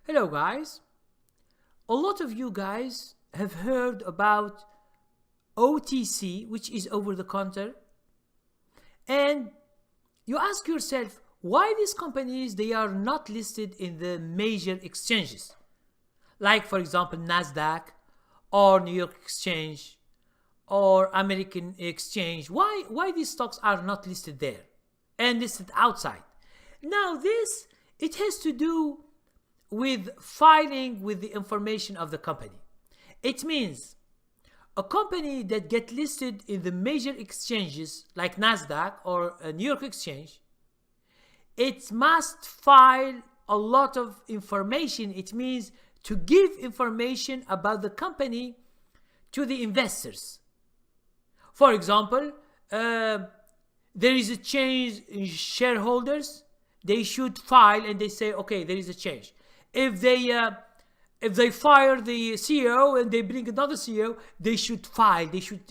Hello guys. A lot of you guys have heard about OTC, which is over the counter, and you ask yourself why these companies they are not listed in the major exchanges, like for example Nasdaq or New York Exchange or American Exchange. Why these stocks are not listed there and listed outside? Now it has to do with filing with the information of the company. It means a company that gets listed in the major exchanges like Nasdaq or a New York Exchange, it must file a lot of information. It means to give information about the company to the investors. For example, there is a change in shareholders. They should file and they say, okay, there is a change. If they fire the CEO and they bring another CEO, they should file. They should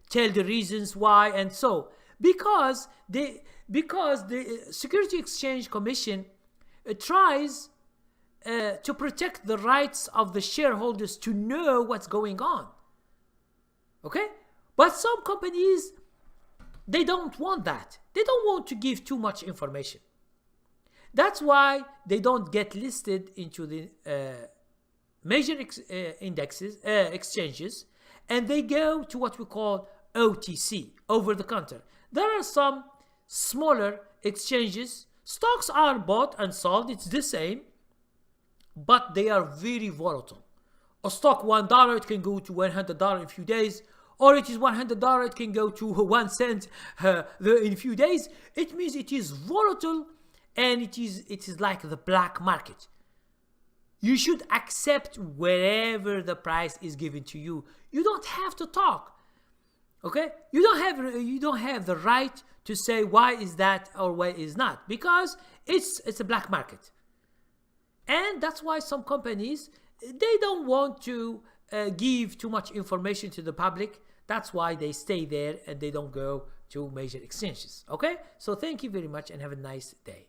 tell the reasons why and so. Because the Security Exchange Commission tries to protect the rights of the shareholders to know what's going on. Okay? But some companies, they don't want that. They don't want to give too much information. That's why they don't get listed into the major exchanges, and they go to what we call OTC, over the counter. There are some smaller exchanges. Stocks are bought and sold, it's the same, but they are very volatile. A stock $1, it can go to $100 in a few days, or it is $100, it can go to 1 cent in a few days. It means it is volatile, and it is like the black market. You should accept wherever the price is given to you. You don't have to talk. Okay? You don't have the right to say why is that or why is not, because it's a black market. And that's why some companies, they don't want to give too much information to the public. That's why they stay there and they don't go to major exchanges. Okay? So thank you very much and have a nice day.